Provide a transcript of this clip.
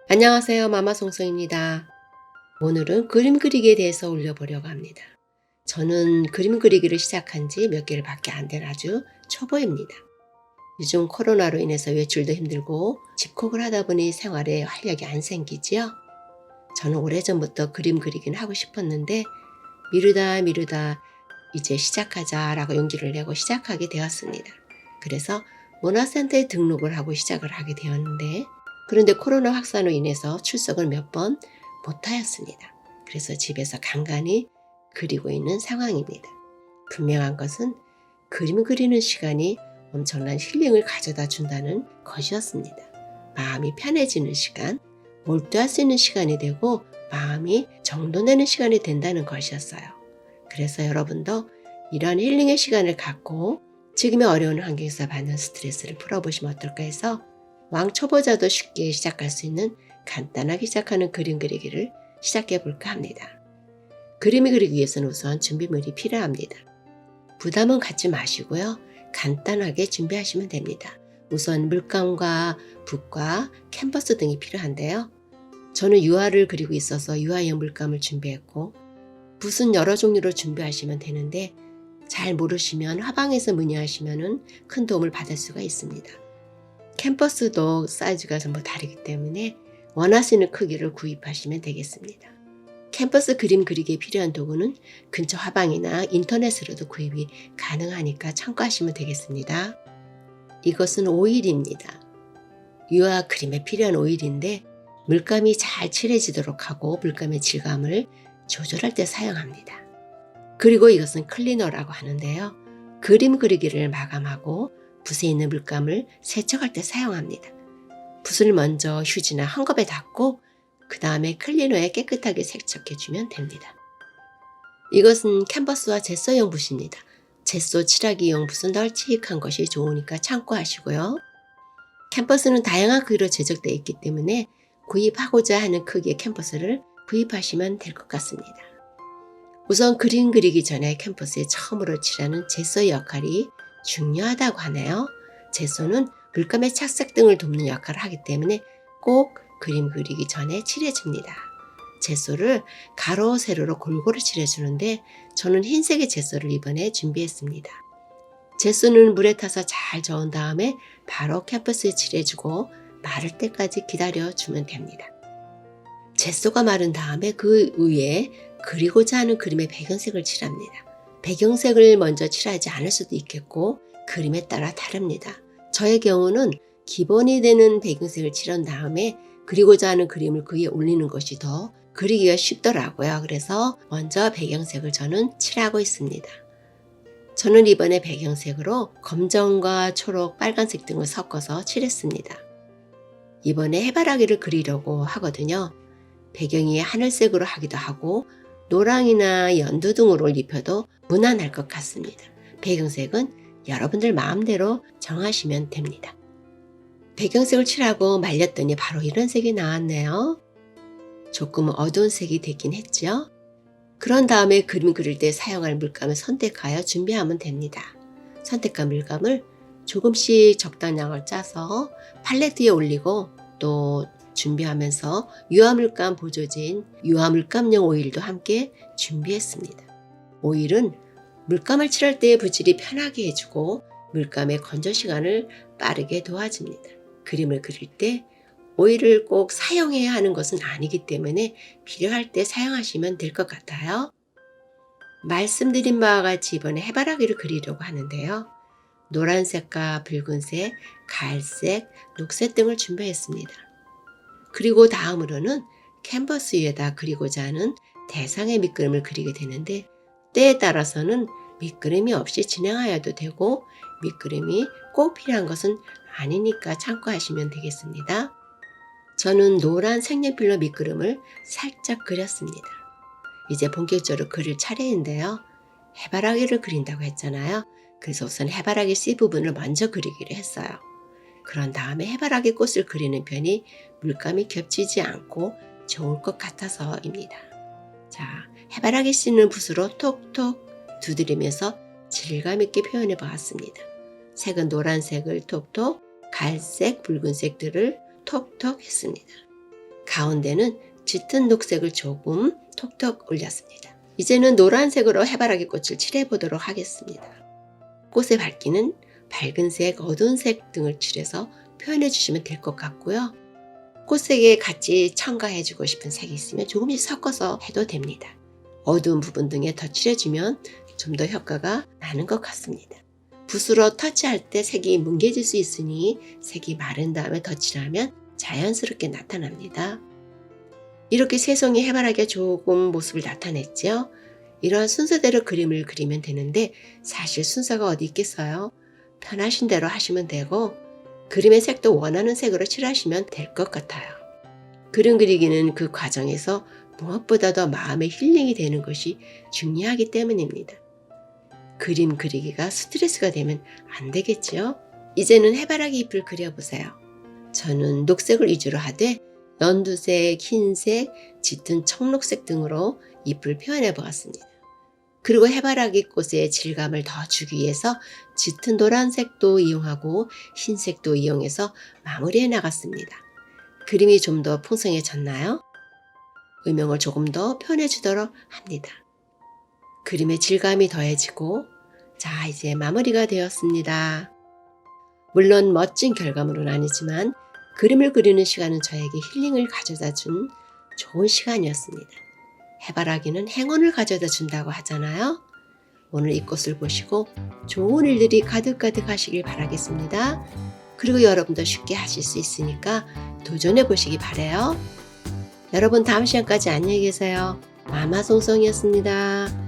안녕하세요. 마마송송입니다. 오늘은 그림 그리기에 대해서 올려보려고 합니다. 저는 그림 그리기를 시작한 지 몇 개월 밖에 안 된 아주 초보입니다. 요즘 코로나로 인해서 외출도 힘들고 집콕을 하다 보니 생활에 활력이 안 생기지요. 저는 오래전부터 그림 그리기는 하고 싶었는데 미루다 이제 시작하자라고 용기를 내고 시작하게 되었습니다. 그래서 문화센터에 등록을 하고 시작을 하게 되었는데 그런데 코로나 확산으로 인해서 출석을 몇 번 못하였습니다. 그래서 집에서 간간히 그리고 있는 상황입니다. 분명한 것은 그림 그리는 시간이 엄청난 힐링을 가져다 준다는 것이었습니다. 마음이 편해지는 시간, 몰두할 수 있는 시간이 되고 마음이 정돈되는 시간이 된다는 것이었어요. 그래서 여러분도 이러한 힐링의 시간을 갖고 지금의 어려운 환경에서 받는 스트레스를 풀어보시면 어떨까 해서 왕초보자도 쉽게 시작할 수 있는 간단하게 시작하는 그림 그리기를 시작해 볼까 합니다. 그림을 그리기 위해서는 우선 준비물이 필요합니다. 부담은 갖지 마시고요. 간단하게 준비하시면 됩니다. 우선 물감과 붓과 캔버스 등이 필요한데요. 저는 유화를 그리고 있어서 유화용 물감을 준비했고 붓은 여러 종류로 준비하시면 되는데 잘 모르시면 화방에서 문의하시면 큰 도움을 받을 수가 있습니다. 캔버스도 사이즈가 전부 다르기 때문에 원하시는 크기를 구입하시면 되겠습니다. 캔버스 그림 그리기에 필요한 도구는 근처 화방이나 인터넷으로도 구입이 가능하니까 참고하시면 되겠습니다. 이것은 오일입니다. 유화 그림에 필요한 오일인데 물감이 잘 칠해지도록 하고 물감의 질감을 조절할 때 사용합니다. 그리고 이것은 클리너라고 하는데요. 그림 그리기를 마감하고 붓에 있는 물감을 세척할 때 사용합니다. 붓을 먼저 휴지나 헝겊에 닦고 그 다음에 클리너에 깨끗하게 세척해주면 됩니다. 이것은 캔버스와 젯소용 붓입니다. 젯소 칠하기용 붓은 널찍한 것이 좋으니까 참고하시고요. 캔버스는 다양한 크기로 제작되어 있기 때문에 구입하고자 하는 크기의 캔버스를 구입하시면 될 것 같습니다. 우선 그림 그리기 전에 캔버스에 처음으로 칠하는 젯소의 역할이 중요하다고 하네요. 젯소는 물감의 착색 등을 돕는 역할을 하기 때문에 꼭 그림 그리기 전에 칠해줍니다. 젯소를 가로 세로로 골고루 칠해주는데 저는 흰색의 젯소를 이번에 준비했습니다. 젯소는 물에 타서 잘 저은 다음에 바로 캔버스에 칠해주고 마를 때까지 기다려주면 됩니다. 젯소가 마른 다음에 그 위에 그리고자 하는 그림의 배경색을 칠합니다. 배경색을 먼저 칠하지 않을 수도 있겠고 그림에 따라 다릅니다. 저의 경우는 기본이 되는 배경색을 칠한 다음에 그리고자 하는 그림을 그 위에 올리는 것이 더 그리기가 쉽더라고요. 그래서 먼저 배경색을 저는 칠하고 있습니다. 저는 이번에 배경색으로 검정과 초록, 빨간색 등을 섞어서 칠했습니다. 이번에 해바라기를 그리려고 하거든요. 배경이 하늘색으로 하기도 하고 노랑이나 연두 등으로 입혀도 무난할 것 같습니다. 배경색은 여러분들 마음대로 정하시면 됩니다. 배경색을 칠하고 말렸더니 바로 이런 색이 나왔네요. 조금 어두운 색이 되긴 했죠. 그런 다음에 그림 그릴 때 사용할 물감을 선택하여 준비하면 됩니다. 선택한 물감을 조금씩 적당량을 짜서 팔레트에 올리고 또 준비하면서 유화물감 보조제인 유화물감용 오일도 함께 준비했습니다. 오일은 물감을 칠할 때의 붓질이 편하게 해주고 물감의 건조 시간을 빠르게 도와줍니다. 그림을 그릴 때 오일을 꼭 사용해야 하는 것은 아니기 때문에 필요할 때 사용하시면 될 것 같아요. 말씀드린 바와 같이 이번에 해바라기를 그리려고 하는데요. 노란색과 붉은색, 갈색, 녹색 등을 준비했습니다. 그리고 다음으로는 캔버스 위에다 그리고자 하는 대상의 밑그림을 그리게 되는데 때에 따라서는 밑그림이 없이 진행하여도 되고 밑그림이 꼭 필요한 것은 아니니까 참고하시면 되겠습니다. 저는 노란 색연필로 밑그림을 살짝 그렸습니다. 이제 본격적으로 그릴 차례인데요. 해바라기를 그린다고 했잖아요. 그래서 우선 해바라기 C 부분을 먼저 그리기로 했어요. 그런 다음에 해바라기 꽃을 그리는 편이 물감이 겹치지 않고 좋을 것 같아서입니다. 자, 해바라기 씨는 붓으로 톡톡 두드리면서 질감 있게 표현해 보았습니다. 색은 노란색을 톡톡, 갈색, 붉은색들을 톡톡 했습니다. 가운데는 짙은 녹색을 조금 톡톡 올렸습니다. 이제는 노란색으로 해바라기 꽃을 칠해 보도록 하겠습니다. 꽃의 밝기는 밝은색, 어두운색 등을 칠해서 표현해 주시면 될 것 같고요. 꽃색에 같이 첨가해주고 싶은 색이 있으면 조금씩 섞어서 해도 됩니다. 어두운 부분 등에 더 칠해주면 좀 더 효과가 나는 것 같습니다. 붓으로 터치할 때 색이 뭉개질 수 있으니 색이 마른 다음에 더 칠하면 자연스럽게 나타납니다. 이렇게 세 송이 해바라기가 조금 모습을 나타냈죠. 이러한 순서대로 그림을 그리면 되는데 사실 순서가 어디 있겠어요? 편하신 대로 하시면 되고 그림의 색도 원하는 색으로 칠하시면 될 것 같아요. 그림 그리기는 그 과정에서 무엇보다도 마음의 힐링이 되는 것이 중요하기 때문입니다. 그림 그리기가 스트레스가 되면 안 되겠죠? 이제는 해바라기 잎을 그려보세요. 저는 녹색을 위주로 하되 연두색, 흰색, 짙은 청록색 등으로 잎을 표현해 보았습니다. 그리고 해바라기 꽃의 질감을 더 주기 위해서 짙은 노란색도 이용하고 흰색도 이용해서 마무리해 나갔습니다. 그림이 좀 더 풍성해졌나요? 음영을 조금 더 표현해 주도록 합니다. 그림의 질감이 더해지고 자, 이제 마무리가 되었습니다. 물론 멋진 결과물은 아니지만 그림을 그리는 시간은 저에게 힐링을 가져다 준 좋은 시간이었습니다. 해바라기는 행운을 가져다 준다고 하잖아요. 오늘 이 꽃을 보시고 좋은 일들이 가득가득 하시길 바라겠습니다. 그리고 여러분도 쉽게 하실 수 있으니까 도전해 보시기 바라요. 여러분 다음 시간까지 안녕히 계세요. 마마송송이었습니다.